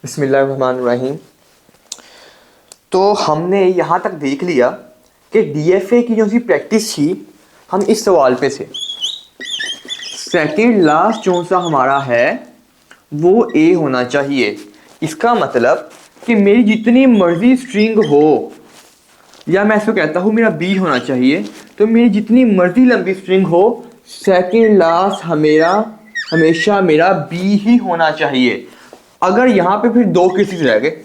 बिस्मिल्लाहिर्रहमानिर्रहीम। तो हमने यहाँ तक देख लिया कि डीएफए की जो सी प्रैक्टिस थी, हम इस सवाल पे थे। सेकंड लास्ट जो सा हमारा है वो ए होना चाहिए। इसका मतलब कि मेरी जितनी मर्जी स्ट्रिंग हो, या मैं इसको कहता हूँ मेरा बी होना चाहिए, तो मेरी जितनी मर्जी लंबी स्ट्रिंग हो, सेकंड लास्ट हमेशा मेरा बी ही होना चाहिए। अगर यहाँ पे फिर दो केसेस रह गए,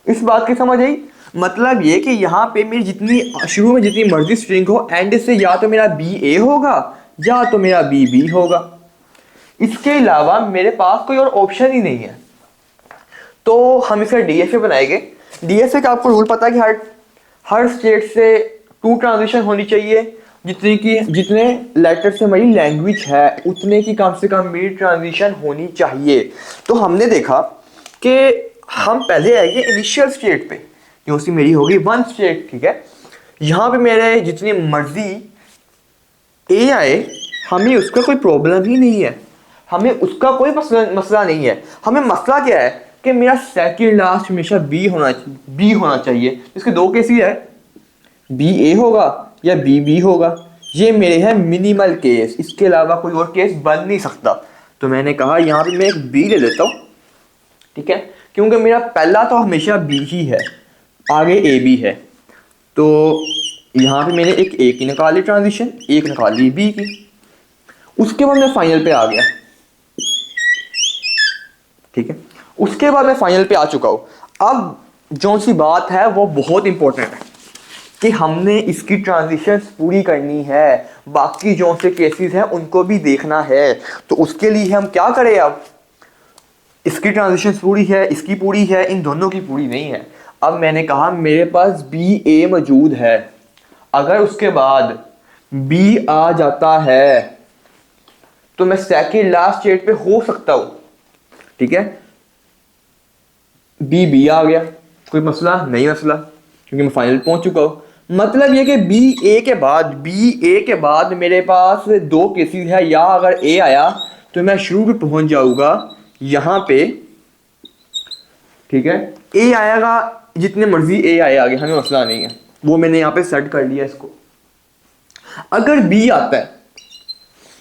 इस बात की समझ आई? मतलब ये कि यहाँ पे मेरी जितनी शुरू में जितनी मर्जी स्ट्रिंग हो, एंड से या तो मेरा बी ए होगा या तो मेरा बी बी होगा। इसके अलावा मेरे पास कोई और ऑप्शन ही नहीं है। तो हम इसे डीएफए बनाएंगे। डीएफए का आपको रूल पता है कि हर स्टेट से टू ट्रांजिशन होनी चाहिए। जितने लेटर से मेरी लैंग्वेज है उतने की कम से कम मेरी ट्रांजिशन होनी चाहिए। तो हमने देखा कि हम पहले आएंगे इनिशियल स्टेट पे, जो सी मेरी होगी वन स्टेट, ठीक है। यहाँ पे मेरे जितनी मर्जी ए आए, हमें उसका कोई प्रॉब्लम ही नहीं है, हमें उसका कोई मसला नहीं है। हमें मसला क्या है कि मेरा सेकंड लास्ट हमेशा बी होना चाहिए। इसके दो केस ही है, बी ए होगा या बी बी होगा। ये मेरे हैं मिनिमल केस, इसके अलावा कोई और केस बन नहीं सकता। तो मैंने कहा यहाँ पे मैं एक बी ले लेता हूँ, ठीक है, क्योंकि मेरा पहला तो हमेशा बी ही है, आगे ए बी है। तो यहाँ पे मैंने एक ए की निकाली ट्रांजिशन, एक निकाली बी की। उसके बाद मैं फाइनल पे आ गया, ठीक है। उसके बाद मैं फाइनल पे आ चुका हूँ। अब जो सी बात है वो बहुत इंपॉर्टेंट है कि हमने इसकी ट्रांजिशन पूरी करनी है, बाकी जो से केसेस हैं उनको भी देखना है। तो उसके लिए हम क्या करें? अब इसकी ट्रांजिशन पूरी है, इसकी पूरी है, इन दोनों की पूरी नहीं है। अब मैंने कहा मेरे पास बी ए मौजूद है, अगर उसके बाद बी आ जाता है तो मैं सेकंड लास्ट स्टेट पे हो सकता हूं, ठीक है। बी बी आ गया, कोई मसला नहीं, मसला क्योंकि मैं फाइनल पहुंच चुका हूं। मतलब ये कि बी ए के बाद मेरे पास दो केसेस है, या अगर ए आया तो मैं शुरू पे पहुंच जाऊंगा यहां पे, ठीक है। ए आएगा, जितने मर्जी ए आए आगे, हमें मसला नहीं है, वो मैंने यहाँ पे सेट कर लिया इसको। अगर बी आता है,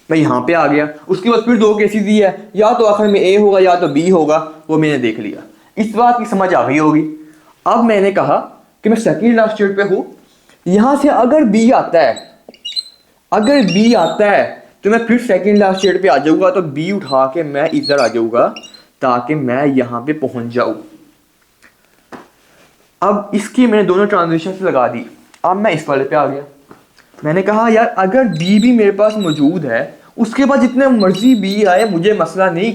मैं यहाँ पे आ गया, उसके बाद फिर दो केसेस ही है, या तो आखिर में ए होगा या तो बी होगा, वो मैंने देख लिया। इस बात की समझ आ गई होगी। अब मैंने कहा कि मैं सेकंड लास्ट स्टेट पे हूं, यहां से अगर बी आता है तो मैं फिर सेकंड लास्ट स्टेट पे आ जाऊंगा, तो बी उठा के मैं इधर आ जाऊंगा ताकि मैं यहां पे पहुंच जाऊं। अब इसकी मैंने दोनों ट्रांजिशन लगा दी। अब मैं इस वाले पे आ गया, मैंने कहा यार अगर बी भी मेरे पास मौजूद है, उसके बाद जितने मर्जी बी आए मुझे मसला नहीं।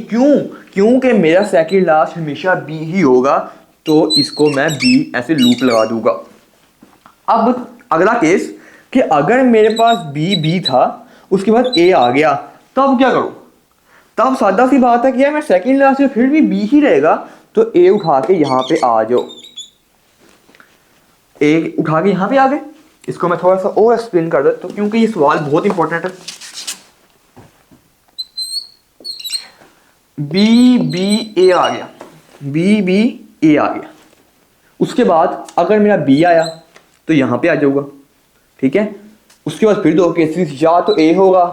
क्योंकि मेरा सेकंड लास्ट हमेशा बी ही होगा। तो इसको मैं बी ऐसे लूप लगा दूंगा। अब अगला केस कि अगर मेरे पास बी बी था, उसके बाद ए आ गया, तब क्या करूं? तब सादा सी बात है कि यार मैं सेकंड लास्ट में फिर भी बी ही रहेगा, तो ए उठा के यहां पे आ जाओ। ए उठा के यहां पे आ गए। इसको मैं थोड़ा सा और एक्सप्लेन कर देता हूं क्योंकि ये सवाल बहुत इंपॉर्टेंट है। बी बी ए आ गया, बी बी ए आ गया। उसके बाद अगर मेरा बी आया तो यहां पे आ जाऊंगा, ठीक है। उसके बाद फिर दो केसेस, या तो ए होगा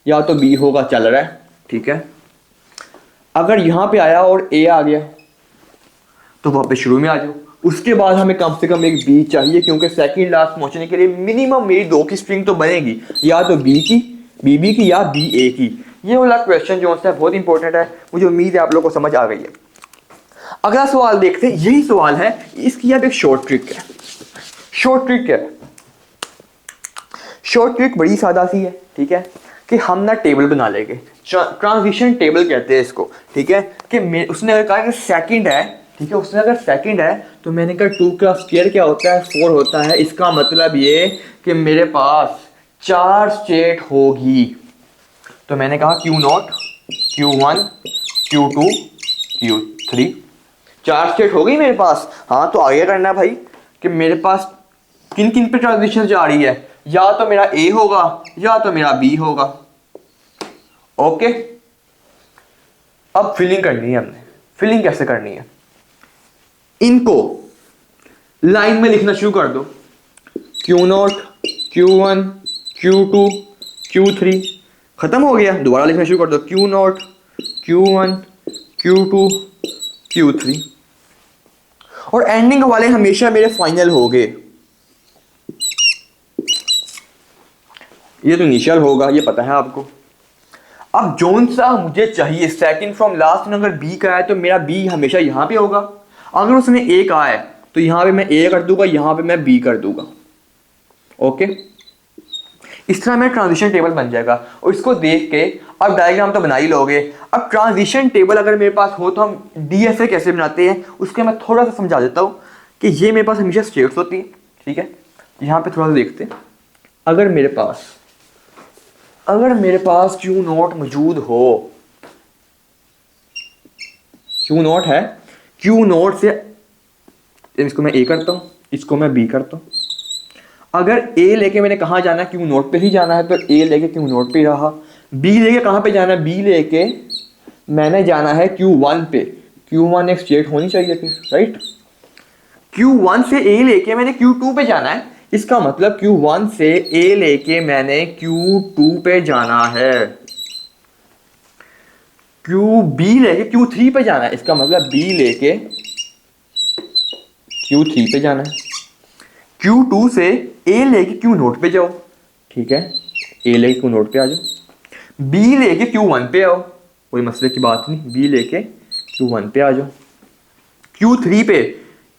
या तो बी होगा, चल रहा है, ठीक है। अगर यहां पे आया और ए आ गया तो वापस शुरू में आ जाओ। उसके बाद हमें कम से कम एक बी चाहिए, क्योंकि सेकंड लास्ट पहुंचने के लिए मिनिमम मेरी दो की स्ट्रिंग तो बनेगी, या तो बी की, बी की, या बी ए की। ये वाला क्वेश्चन जो है बहुत इंपॉर्टेंट है। मुझे उम्मीद है आप लोगों को समझ आ गई है। अगला सवाल देखते हैं, यही सवाल है, इसकी अब एक शॉर्ट ट्रिक है। शॉर्ट ट्रिक है, शॉर्ट ट्रिक बड़ी सादा सी है, ठीक है। कि हम ना टेबल बना लेंगे, ट्रांजिशन टेबल कहते हैं इसको, ठीक है। कि उसने अगर कहा कि सेकंड है, ठीक है, उसने अगर सेकंड है तो मैंने कहा 2 का स्क्वायर क्या होता है? 4 होता है। इसका मतलब ये कि मेरे पास 4 स्टेट होगी। तो मैंने कहा Q0, Q1, Q2, Q3, 4 state हो गई मेरे पास। हाँ, तो आगे करना भाई कि मेरे पास किन किन पे ट्रांजिशन जा रही है, या तो मेरा ए होगा या तो मेरा बी होगा। ओके, अब फिलिंग करनी है हमने। फिलिंग कैसे करनी है, इनको लाइन में लिखना शुरू कर दो। Q0, Q1, Q2, Q3, खत्म हो गया, दोबारा लिखना शुरू कर दो। Q0, Q1, Q2, Q3, और एंडिंग वाले हमेशा मेरे फाइनल हो गए। ये तो इनिशियल होगा, ये पता है आपको। अब जोन सा मुझे चाहिए सेकंड फ्रॉम लास्ट, अगर बी का है तो मेरा बी हमेशा यहां पे होगा। अगर उसने ए का है तो यहां पे मैं ए कर दूंगा, यहां पे मैं बी कर दूंगा। ओके, इस तरह मेरा ट्रांजिशन टेबल बन जाएगा। और इसको देख के अब डायग्राम तो बना ही लोगे। अब ट्रांजिशन टेबल अगर मेरे पास हो तो हम डीएफए कैसे बनाते हैं उसके मैं थोड़ा सा समझा देता हूँ कि ये मेरे पास हमेशा स्टेट्स होती है। ठीक है, यहाँ पे थोड़ा सा देखते हैं। अगर मेरे पास Q0 मौजूद हो, Q0 है, Q0 से इसको मैं ए करता हूँ, इसको मैं बी करता हूँ। अगर ए लेके मैंने कहाँ जाना है, Q0 पे ही जाना है, तो ए लेके Q0 पे रहा। बी लेके कहाँ पे जाना है, बी लेके मैंने जाना है Q1 पे। Q1 एक स्टेट होनी चाहिए फिर, राइट। Q1 से ए लेके मैंने Q2 पे जाना है, इसका मतलब Q1 से ए लेके मैंने Q2 पे जाना है। B लेके Q3 पे जाना है, इसका मतलब B लेके Q3 पे जाना है। Q2 से A लेके Q0 पे जाओ, ठीक है, A लेके Q0 पे आ जाओ। B लेके Q1 पे आओ, कोई मसले की बात नहीं, B लेके Q1 पे आ जाओ। Q3 पे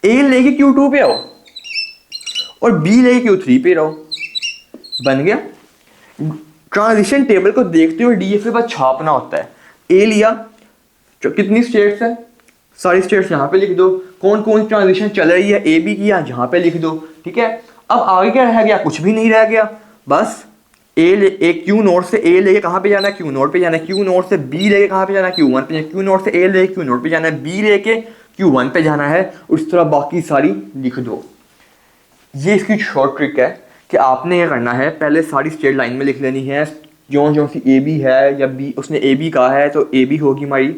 A लेके Q2 पे आओ और B लेके Q3 पे रहो। बन गया। ट्रांजिशन टेबल को देखते हुए डीएफए बस छापना होता है। ए लिया, जो कितनी स्टेट्स है, सारी स्टेट्स यहाँ पे लिख दो। कौन कौन ट्रांजिशन चल रही है, ए बी की यहाँ पे लिख दो। ठीक है, अब आगे क्या रह गया, कुछ भी नहीं रह गया। बस Q0 से ए लेके कहाँ पे जाना है, Q0 पे जाना है। Q0 से बी लेके कहाँ पे जाना है, Q1 पे। Q0 से ए लेके Q0 पे जाना है, बी लेके Q1 पे जाना है। उस तरह बाकी सारी लिख दो। ये इसकी शॉर्ट ट्रिक है कि आपने ये करना है, पहले सारी स्ट्रेट लाइन में लिख लेनी है। जो सी ए बी है या बी, उसने ए बी कहा है तो ए बी होगी हमारी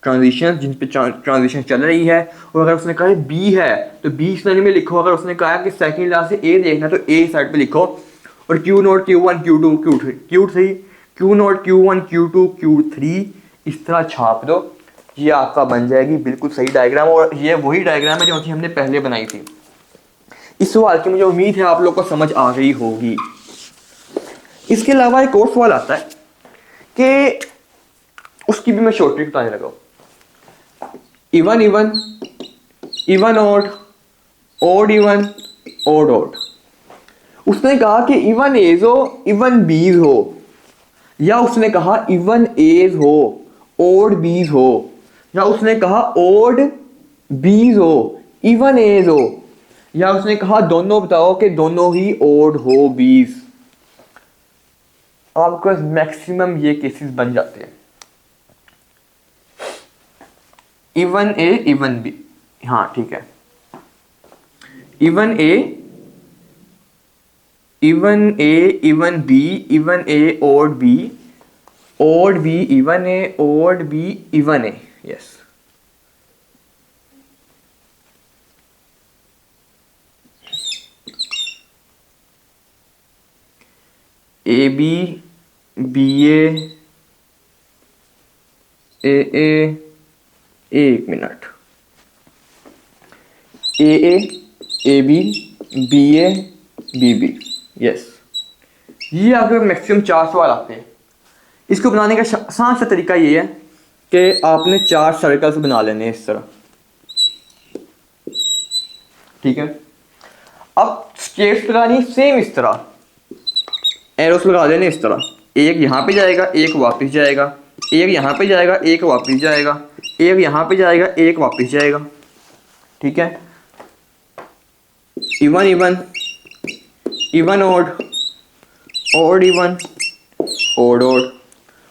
ट्रांजिशन जिन पे ट्रांजिशन चल रही है। और अगर उसने कहा है बी है तो बी इस लाइन में लिखो। अगर उसने कहा कि सेकंड लास्ट से ए देखना तो ए साइड पे लिखो। और Q0, Q1, Q2, Q3, Q0, Q1, Q2, Q3 इस तरह छाप दो। ये आपका बन जाएगी बिल्कुल सही डायग्राम। और ये वही डायग्राम है जो कि हमने पहले बनाई थी। इस सवाल की मुझे उम्मीद है आप लोग को समझ आ गई होगी। इसके अलावा एक और सवाल आता है कि उसकी भी मैं शॉर्ट ट्रिक बताने लगा। Even even, even odd, odd even, odd odd. उसने कहा कि इवन एज हो, इवन बीज हो, या उसने कहा इवन एज हो, ऑड बीज हो, या उसने कहा ऑड बीज हो, इवन एज हो, या उसने कहा दोनों बताओ कि दोनों ही ओड हो बीस। आपके पास मैक्सिमम ये केसेस बन जाते हैं। इवन ए, इवन बी, हाँ ठीक है, even A, even A, even B, even A odd B, odd B even A, odd B even A, yes. A B, B A, एक minute, A B, B A, B B, yes. ये आपके maximum 4 सवाल आते हैं। इसको बनाने का आसान सा तरीका ये है कि आपने 4 सर्कल्स बना लेने इस तरह, ठीक है। अब स्टेप्स लगानी सेम इस तरह, एरोस लगा देने इस तरह। एक यहाँ पे जाएगा, एक वापस जाएगा, एक यहाँ पे जाएगा, एक वापस जाएगा, एक यहाँ पे जाएगा, एक वापस जाएगा, ठीक है। Even even, even odd, odd even, odd odd,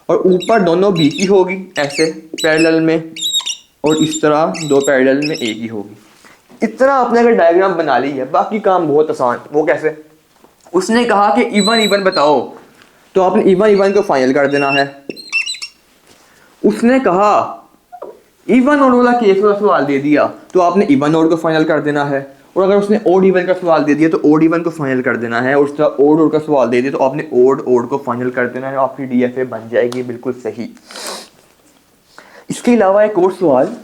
और ऊपर दोनों बी की होगी ऐसे पैरेलल में, और इस तरह 2 पैरेलल में ए की होगी। इस तरह आपने अगर डायग्राम बना ली है, बाकी काम बहुत आसान। वो कैसे, उसने कहा कि इवन इवन बताओ, तो आपने इवन इवन को फाइनल कर देना है। उसने कहा इवन ऑड वाला केस वाला सवाल दे दिया तो आपने इवन ऑड को फाइनल कर देना है, और अगर उसने ओड इवन का सवाल दे दिया तो ओड इवन को फाइनल कर देना है, और उसका ओड ओड का सवाल दे दिया तो आपने ओड ओड को फाइनल कर देना है, आपकी डीएफए बन जाएगी बिल्कुल सही। इसके अलावा एक और सवाल,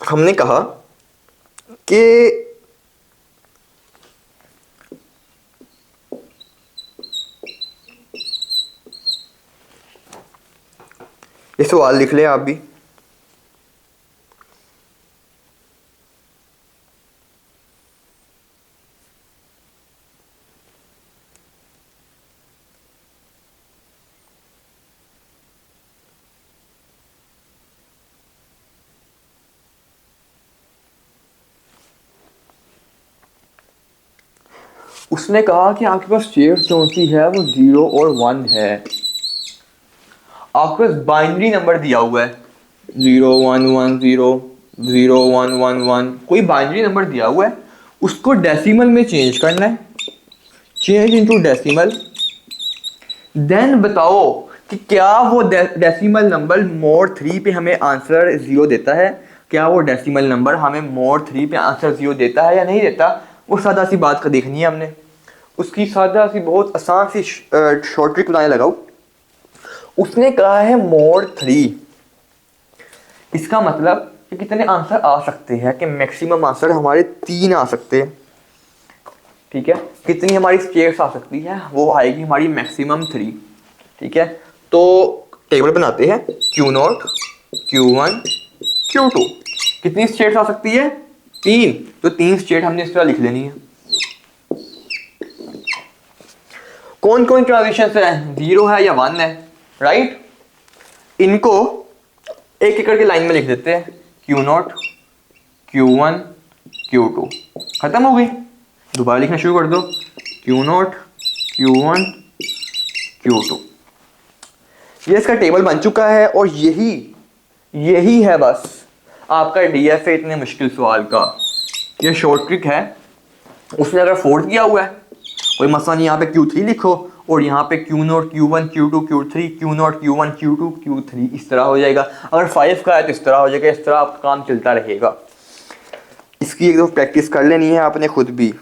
हमने कहा कि ये सवाल लिख लें आप भी। उसने कहा कि आपके पास शेयर जो सी है वो 0 और 1 है, आपके पास बाइनरी नंबर दिया हुआ है 0 1 1 0 0 1 1 1, कोई बाइनरी नंबर दिया हुआ है, उसको डेसिमल में चेंज करना है, चेंज इनटू डेसिमल। देन बताओ कि क्या वो डेसिमल नंबर मोड 3 पे हमें आंसर 0 देता है, क्या वो डेसिमल नंबर हमें मोड 3 पे आंसर 0 देता है या नहीं देता। वो सादा सी बात का देखनी है हमने, उसकी सादा सी बहुत आसान सी शॉर्ट ट्रिक बनाने लगाओ। उसने कहा है मोड 3, इसका मतलब कि कितने आंसर आ सकते हैं, कि मैक्सिमम आंसर हमारे 3 आ सकते हैं, ठीक है। कितनी हमारी स्टेट्स आ सकती है, वो आएगी हमारी मैक्सिमम 3, ठीक है। तो टेबल बनाते हैं Q0 Q1 Q2, कितनी स्टेट्स आ सकती है 3, तो 3 स्टेट हमने इस तरह लिख लेनी है। कौन कौन ट्रांजिशन है, 0 है या 1 है, राइट। इनको एक एक करके लाइन में लिख देते हैं, Q0 Q1 Q2, खत्म हो गई। दोबारा लिखना शुरू कर दो, Q0 Q1 Q2। ये इसका टेबल बन चुका है, और यही है बस आपका डीएफए इतने मुश्किल सवाल का। ये शॉर्ट ट्रिक है, उसने अगर फोर्थ किया हुआ है कोई मसला नहीं, यहाँ पे Q3 लिखो और यहाँ पे Q0 Q1 Q2 Q3 Q0 Q1 Q2 Q3, इस तरह हो जाएगा। अगर 5 का है तो इस तरह हो जाएगा, इस तरह आपका काम चलता रहेगा। इसकी एक दो प्रैक्टिस कर लेनी है आपने खुद भी।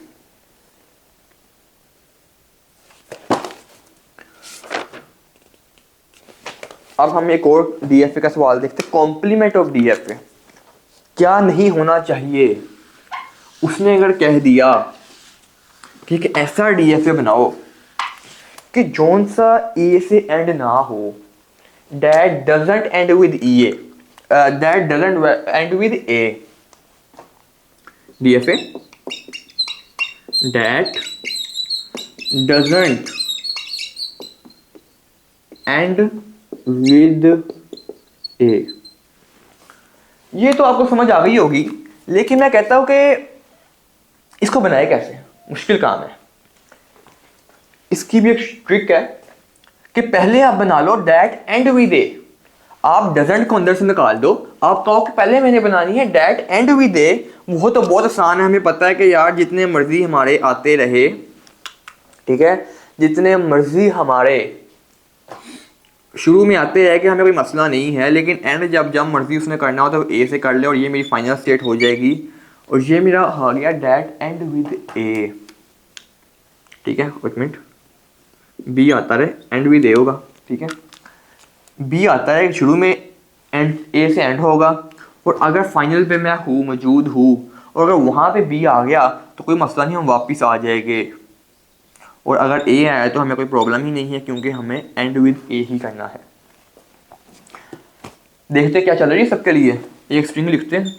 अब हम एक और डीएफए का सवाल देखते हैं, कॉम्प्लीमेंट ऑफ डीएफए क्या नहीं होना चाहिए। उसने अगर कह दिया कि एक ऐसा डीएफए बनाओ कि जोन सा ए से एंड ना हो, that doesn't end with A, that doesn't end with A, DFA that doesn't end with A. ये तो आपको समझ आ गई होगी, लेकिन मैं कहता हूं कि इसको बनाए कैसे, मुश्किल काम है। इसकी भी एक ट्रिक है कि पहले आप बना लो दैट एंड विद ए, आप डजंट को अंदर से निकाल दो, आप कहो कि पहले मैंने बनानी है दैट एंड विद ए। वो तो बहुत आसान है, हमें पता है कि यार जितने मर्जी हमारे आते रहे, ठीक है, जितने मर्जी हमारे शुरू में आते हैं कि हमें कोई मसला नहीं है, लेकिन एंड जब मर्जी उसने करना हो तो ए से कर ले, और ये मेरी फाइनल स्टेट हो जाएगी, और ये मेरा आ गया दैट एंड विद ए, ठीक है। एक मिनट, बी आता रहे, एंड विद ए होगा, ठीक है। बी आता है शुरू में, एंड ए से एंड होगा, और अगर फाइनल पे मैं हूँ, मौजूद हूँ, और अगर वहाँ पे बी आ गया तो कोई मसला नहीं, हम वापस आ जाएंगे, और अगर ए आया तो हमें कोई प्रॉब्लम ही नहीं है, क्योंकि हमें एंड विद ए ही करना है। देखते क्या चल रही है सबके लिए, एक स्ट्रिंग लिखते हैं,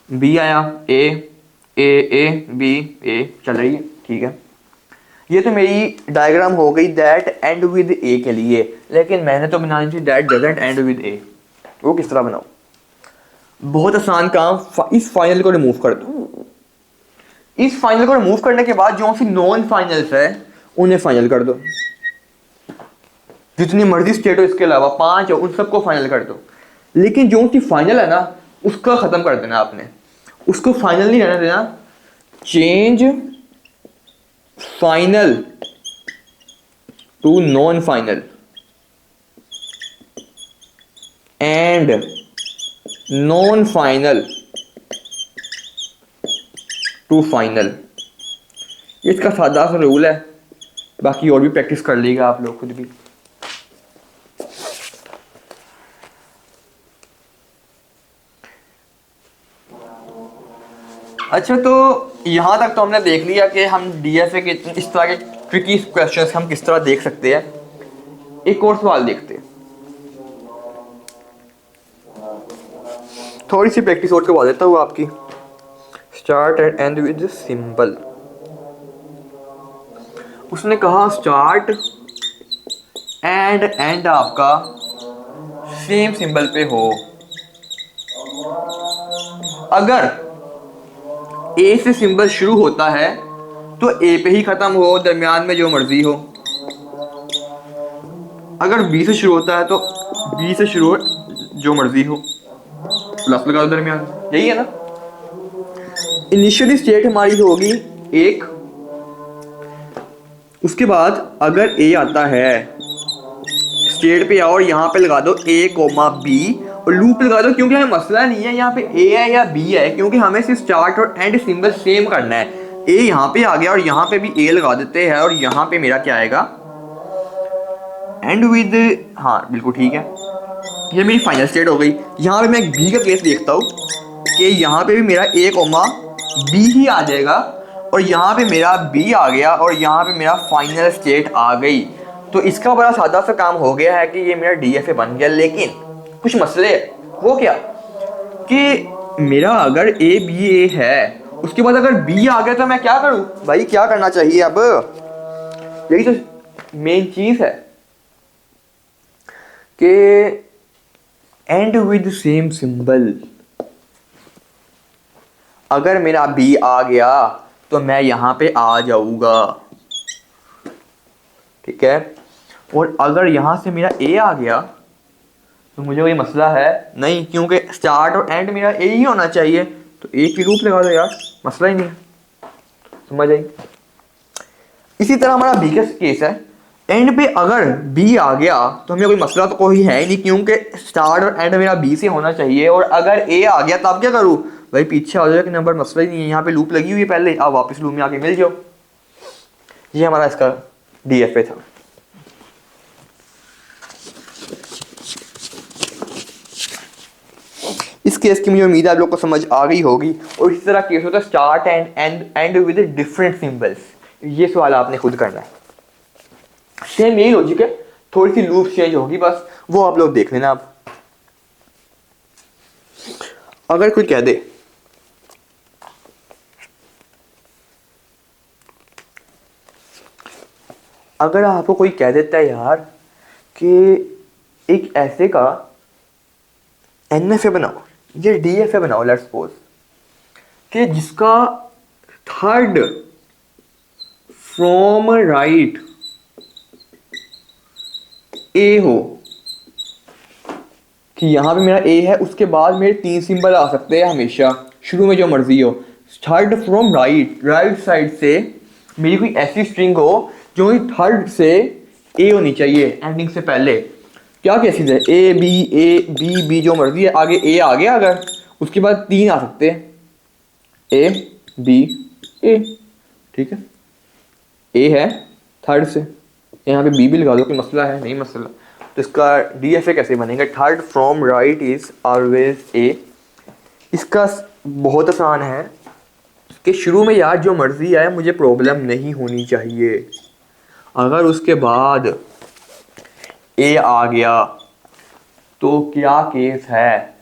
बी आया, ए बी ए चल रही है, ठीक है। ये तो मेरी डायग्राम हो गई दैट एंड विद ए के लिए, लेकिन मैंने तो बनानी थी दैट डजंट एंड विद ए। वो किस तरह बनाऊं, बहुत आसान काम। इस फाइनल को रिमूव कर दो, इस फाइनल को रिमूव करने के बाद जो सी नॉन फाइनल्स है उन्हें फाइनल कर दो, जितनी मर्जी स्टेट हो इसके अलावा 5 हो उन सबको फाइनल कर दो। लेकिन जो सी फाइनल है ना उसका खत्म कर देना आपने, उसको फाइनल नहीं रहने देना, change final to non final and non final to final. ये इसका सादा सा रूल है, बाकी और भी प्रैक्टिस कर लेगा आप लोग खुद भी। अच्छा, तो यहाँ तक तो हमने देख लिया कि हम डीएफए के इस तरह के ट्रिकी क्वेश्चंस हम किस तरह देख सकते हैं। एक और सवाल देखते हैं, थोड़ी सी प्रैक्टिस और करवा देता हूँ आपकी। Start and and with symbol. उसने कहा स्टार्ट एंड एंड आपका सेम सिंबल पे हो। अगर ए से सिंबल शुरू होता है तो ए पे ही खत्म हो, दरमियान में जो मर्जी हो। अगर बी से शुरू होता है तो बी से शुरू हो, जो मर्जी हो, प्लस लगा दो दरमियान। यही है ना। इनिशियली स्टेट हमारी होगी एक, उसके बाद अगर ए आता है स्टेट पे आओ और यहाँ पे लगा दो ए कोमा बी और लूप लगा दो, क्योंकि हमें मसला नहीं है यहाँ पे ए है या बी है, क्योंकि हमें सिर्फ स्टार्ट और एंड सिंबल सेम करना है। ए यहाँ पे आ गया और यहाँ पे भी ए लगा देते हैं और यहाँ पे मेरा क्या आएगा, एंड विद। हाँ बिल्कुल ठीक है, ये मेरी फाइनल स्टेट हो गई। यहाँ पे मैं एक बी का केस देखता हूँ कि यहाँ पे भी मेरा ए कोमा बी ही आ जाएगा और यहाँ पे मेरा बी आ गया और यहाँ पे मेरा फाइनल स्टेट आ गई। तो इसका बड़ा सादा सा काम हो गया है कि ये मेरा डीएफए बन गया। लेकिन कुछ मसले, वो क्या कि मेरा अगर ए बी ए है, उसके बाद अगर बी आ गया तो मैं क्या करूं भाई, क्या करना चाहिए अब, यही तो मेन चीज है कि एंड विद सेम सिंबल। अगर मेरा बी आ गया तो मैं यहां पे आ जाऊंगा, ठीक है। और अगर यहां से मेरा ए आ गया तो मुझे कोई मसला है नहीं, क्योंकि स्टार्ट और एंड मेरा ए ही होना चाहिए। तो ए की लूप लगा दो यार, मसला ही नहीं है, समझ आई। इसी तरह हमारा बी का केस है, एंड पे अगर बी आ गया तो हमें कोई मसला तो कोई है ही नहीं, क्योंकि स्टार्ट और एंड मेरा बी से होना चाहिए। और अगर ए आ गया तब क्या करूँ भाई, पीछे आ जाए कि नंबर, मसला ही नहीं है। यहाँ पे लूप लगी हुई है पहले, आप वापस लूप में आके मिल जाओ। ये हमारा इसका डीएफए था। इस केस की मुझे उम्मीद है आप लोग को समझ आ गई होगी। और इसी तरह केस होता है start and with different symbols. ये सवाल आपने खुद करना है, सेम यही लॉजिक है, थोड़ी सी लूप चेंज होगी बस, वो आप लोग देख लेना। आप अगर कोई कह दे अगर आपको कोई कह देता है यार कि एक ऐसे का एनएफए बनाओ, ये डीएफए बनाओ, लेट्स सपोज कि जिसका थर्ड फ्रॉम राइट ए हो, कि यहां पे मेरा ए है, उसके बाद मेरे 3 सिंबल आ सकते हैं हमेशा, शुरू में जो मर्जी हो। थर्ड फ्रॉम राइट साइड से मेरी कोई ऐसी स्ट्रिंग हो जो थर्ड से ए होनी चाहिए, एंडिंग से पहले। क्या केसेस है, ए बी बी जो मर्जी है, आगे ए आ गया अगर, उसके बाद 3 आ सकते हैं, ए बी ए, ठीक है। ए है थर्ड से, यहाँ पे बी भी लगा दो, कोई मसला है नहीं मसला। तो इसका डीएफए कैसे बनेगा, third from right is always a. इसका बहुत आसान है कि शुरू में यार जो मर्जी आए मुझे प्रॉब्लम नहीं होनी चाहिए। अगर उसके बाद ए आ गया तो क्या केस है,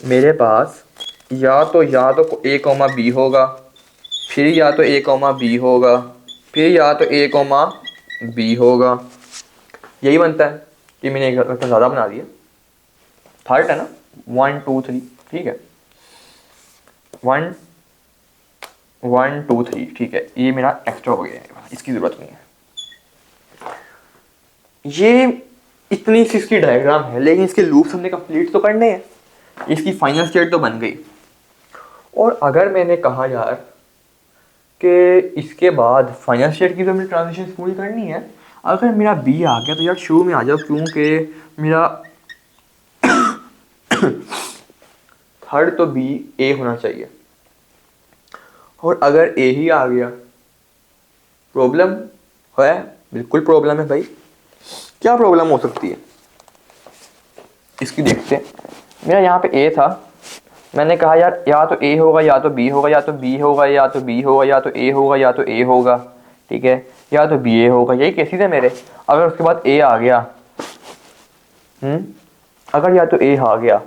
मेरे पास या तो ए कॉमा बी होगा, फिर या तो ए कॉमा बी होगा, फिर या तो ए कॉमा बी होगा। यही बनता है कि मैंने एक रकम ज़्यादा बना दिया, थर्ड है ना, 1 2 3, ठीक है, 1 1 2 3, ठीक है। ये मेरा एक्स्ट्रा हो गया है, इसकी ज़रूरत नहीं है। ये इतनी सी इसकी डायग्राम है, लेकिन इसके लूप्स हमने कंप्लीट तो करने हैं। इसकी फाइनल स्टेट तो बन गई। और अगर मैंने कहा यार कि इसके बाद फाइनल स्टेट की तो मेरी ट्रांजिशन पूरी करनी है। अगर मेरा बी आ गया तो यार शुरू में आ जाओ, क्योंकि मेरा थर्ड तो बी ए होना चाहिए। और अगर ए ही आ गया, प्रॉब्लम है, बिल्कुल प्रॉब्लम है भाई। क्या प्रॉब्लम हो सकती है इसकी देखते हैं। मेरा यहाँ पे ए था, मैंने कहा यार या तो ए होगा या तो बी होगा, या तो बी होगा या तो बी होगा, या तो ए होगा या तो ए होगा, ठीक है, या तो बी ए होगा, यही केसेस है मेरे। अगर उसके बाद ए आ गया, अगर या तो ए आ गया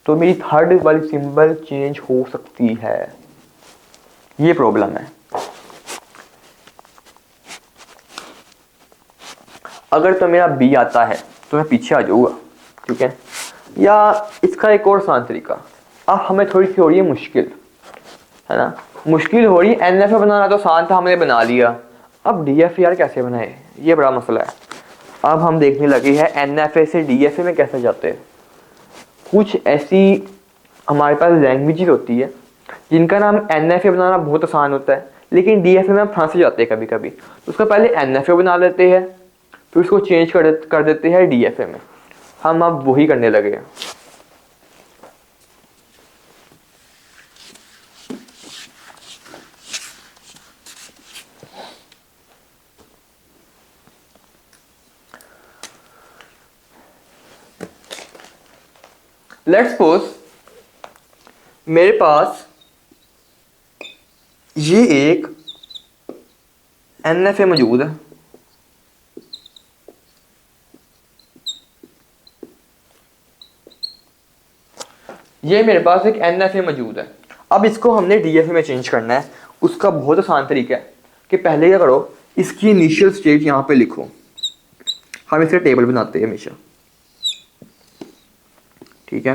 तो मेरी थर्ड वाली सिंबल चेंज हो सकती है, ये प्रॉब्लम है। अगर तो मेरा बी आता है तो मैं पीछे आ जाऊंगा, ठीक है। या इसका एक और आसान तरीका, अब हमें थोड़ी सी हो रही है मुश्किल, है ना, मुश्किल हो रही है। एनएफए बनाना तो आसान था, हमने बना लिया। अब डीएफए यार कैसे बनाए, ये बड़ा मसला है। अब हम देखने लगे हैं एनएफए से डीएफए में कैसे जाते हैं। कुछ ऐसी हमारे पास लैंग्वेजेस होती है जिनका नाम एनएफए बनाना बहुत आसान होता है, लेकिन डीएफए में हम फंस जाते हैं कभी कभी। तो उसका पहले एनएफए बना लेते हैं, फिर उसको चेंज कर देते हैं डीएफए में। हम अब वही करने लगे हैं। लेट्स सपोज मेरे पास ये एक एनएफए मौजूद है, ये मेरे पास एक एनएफए मौजूद है। अब इसको हमने डीएफए में चेंज करना है। उसका बहुत आसान तरीका है कि पहले क्या करो, इसकी इनिशियल स्टेट यहाँ पे लिखो। हम इसका टेबल बनाते हैं हमेशा, ठीक है।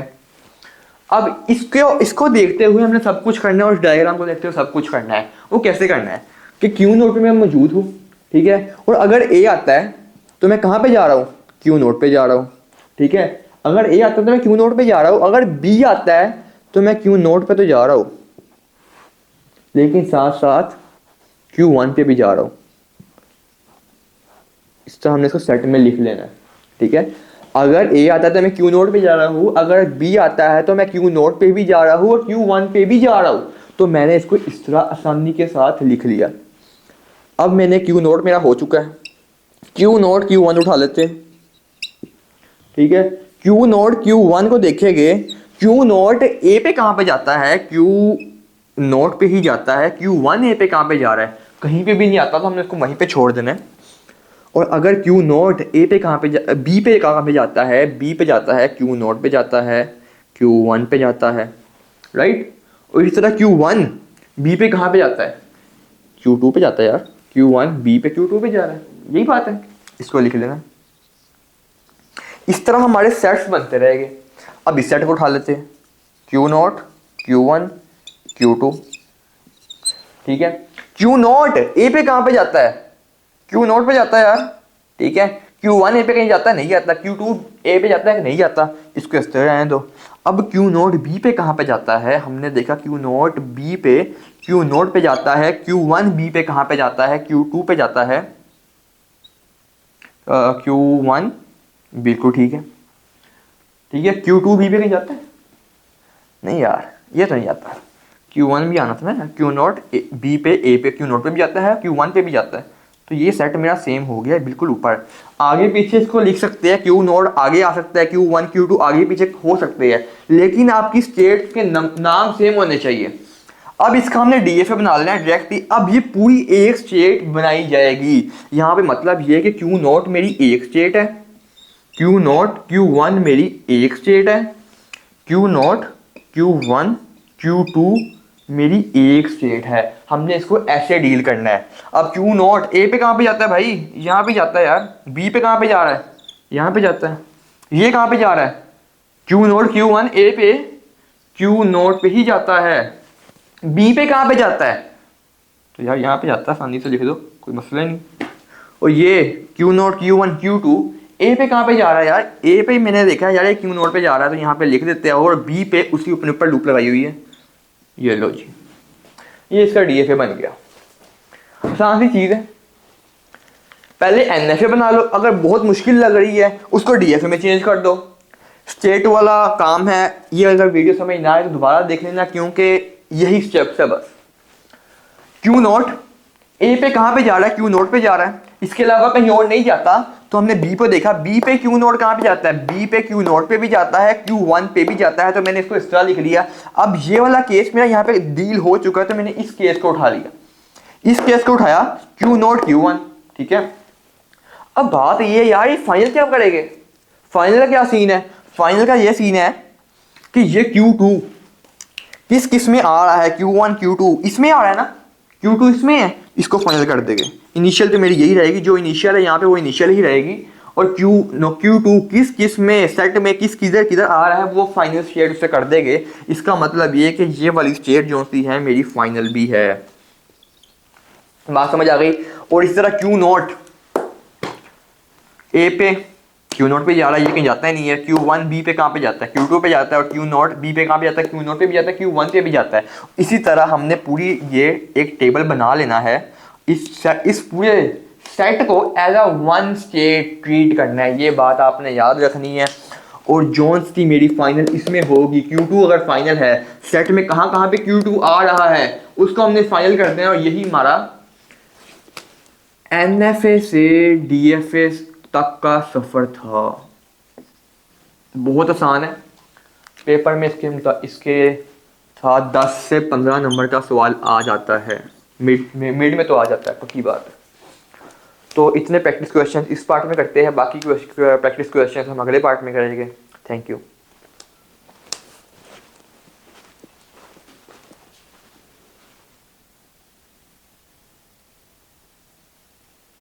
अब इसको देखते हुए हमने सब कुछ करना है, और डायग्राम को देखते हुए सब कुछ करना है। वो कैसे करना है कि क्यू नोट पे मैं मौजूद हूँ, ठीक है, और अगर ए आता है तो मैं कहाँ पे जा रहा हूँ, क्यू नोट पे जा रहा हूँ, ठीक है। अगर ए आता है तो मैं क्यू नोट पे जा रहा हूँ, अगर बी आता है तो मैं क्यू नोट पे तो जा रहा हूँ, लेकिन साथ साथ क्यू वन पे भी जा रहा हूँ। इस तरह हमने इसको सेट में लिख लेना है, ठीक है। अगर ए आता है तो मैं क्यू नोट पे जा रहा हूँ, अगर बी आता है तो मैं क्यू नोट पे भी जा रहा हूँ और क्यू वन पे भी जा रहा हूँ। तो मैंने इसको इस तरह आसानी के साथ लिख लिया। अब मैंने क्यू नोट मेरा हो चुका है, क्यू नोट क्यू वन उठा लेते हैं, ठीक है। क्यू नोट क्यू वन को देखेंगे, क्यू नोट ए पे कहाँ पे जाता है, क्यू नोट पे ही जाता है। क्यू वन ए पे कहाँ पे जा रहा है, कहीं पे भी नहीं आता, तो हमने इसको वहीं पे छोड़ देना है। और अगर क्यू नोट ए पे कहाँ पे बी पे कहाँ पे जाता है, बी पे जाता है, क्यू नोट पे जाता है, क्यू वन पे जाता है, राइट। और इस तरह क्यू वन बी पे कहाँ पे जाता है, क्यू टू पे जाता है यार। क्यू वन बी पे क्यू टू पे जा रहा है, यही बात है, इसको लिख लेना। इस तरह हमारे सेट्स बनते रहेंगे। अब इस सेट को उठा लेते हैं, Q note Q one Q two, ठीक है। क्यू नोट ए पे कहाँ पे जाता है, क्यू नोट पे जाता है यार, ठीक है। क्यू वन ए पे कहीं जाता है, नहीं जाता। क्यू टू ए पे जाता है, नहीं जाता। इसको इस तरह रहने दो। अब क्यू नोट बी पे कहाँ पे जाता है, हमने देखा क्यू नोट बी पे, क्यू नोट पे जाता है। क्यू वन बी पे कहाँ पे जाता है, क्यू टू पे जाता है, क्यू वन, बिल्कुल ठीक है, ठीक है। क्यू टू बी पे कहीं जाता है, नहीं यार, ये तो नहीं जाता। क्यू वन भी आना था ना, क्यू नोट बी पे ए पे, क्यू नोट पे भी जाता है, क्यू वन पे भी जाता है। तो ये सेट मेरा सेम हो गया बिल्कुल ऊपर। आगे पीछे इसको लिख सकते हैं, क्यू नोट आगे आ सकता है, क्यू वन क्यू टू आगे पीछे हो सकते हैं, लेकिन आपकी स्टेट के नाम सेम होने चाहिए। अब इसका हमने डीएफए बना लेना है डायरेक्टली। अब ये पूरी एक स्टेट बनाई जाएगी। यहाँ पे मतलब ये है कि क्यू नोट मेरी एक स्टेट है, क्यू नोट क्यू वन मेरी एक स्टेट है, Q note Q one Q two मेरी एक स्टेट है। हमने इसको ऐसे डील करना है। अब क्यू नोट ए पे कहाँ पे जाता है भाई, यहाँ पे जाता है यार। बी पे कहाँ पे जा रहा है, यहाँ पे जाता है। ये कहाँ पे जा रहा है, क्यू नोट क्यू वन ए पे, क्यू नोट पे ही जाता है। बी पे कहाँ पे जाता है, तो यार यहाँ पे जाता है, आसानी से लिख दो, कोई मसला नहीं। और ये Q note Q one Q two A पे कहाँ पे जा रहा है यार, ए पे मैंने देखा है यार ये क्यू नोट पे जा रहा है, तो यहाँ पे लिख देते हैं। और बी पे उसकी ऊपर लूप लगाई हुई है, ये लो जी। ये इसका DFA बन गया। आसान सी चीज़ है। पहले NFA बना लो, अगर बहुत मुश्किल लग रही है उसको DFA में चेंज कर दो। स्टेट वाला काम है ये। अगर वीडियो समझ ना आए तो दोबारा देख लेना, क्योंकि यही स्टेप्स है बस। क्यू नॉट ए पे कहाँ पे जा रहा है? क्यू नॉट पे जा रहा है, इसके अलावा कहीं और नहीं जाता। तो हमने बी पे देखा, बी पे क्यू नॉट कहाँ पे जाता है? बी पे क्यू नॉट पे भी जाता है, Q1 पे भी जाता है। तो मैंने इसको इस तरह लिख लिया। अब ये वाला केस मेरा यहाँ पे डील हो चुका है, तो मैंने इस केस को उठा लिया। इस केस को उठाया, क्यू नॉट Q1, ठीक है। अब बात ये यार, ये फाइनल क्या करेंगे? फाइनल का क्या सीन है? फाइनल का ये सीन है कि ये Q2 किस किस में आ रहा है? Q1 Q2 इसमें आ रहा है ना, Q2 इसमें है, इसको फाइनल कर देंगे। इनिशियल तो मेरी यही रहेगी, जो इनिशियल है यहाँ पे वो इनिशियल ही रहेगी। और Q2 किस किस में सेट में किस किधर किधर आ रहा है वो फाइनल स्टेट उससे कर देंगे। इसका मतलब ये कि ये वाली स्टेट जो सी है मेरी फाइनल भी है। बात समझ आ गई? और इस तरह Q0 ए पे Q0 पे जा रहा है, ये कहीं जाता ही नहीं है। Q1 बी पे कहाँ पे जाता है? Q2 पे जाता है। और Q0 बी पे कहाँ पे जाता है? Q0 पे भी जाता है, Q1 पे भी जाता है। इसी तरह हमने पूरी ये एक टेबल बना लेना है। इस पूरे सेट को as a one state treat करना है, ये बात आपने याद रखनी है। और जोन्स की मेरी फाइनल इसमें होगी। Q2 अगर फाइनल है, सेट में कहाँ कहाँ पे Q2 आ रहा है उसको हमने फाइनल कर देना। और यही हमारा NFA से DFA तक का सफ़र था। बहुत आसान है। पेपर में इसके था 10 से 15 नंबर का सवाल आ जाता है। मिड में तो आ जाता है, पक्की बात है। तो इतने प्रैक्टिस क्वेश्चन इस पार्ट में करते हैं, बाकी प्रैक्टिस क्वेश्चन हम अगले पार्ट में करेंगे। Thank you.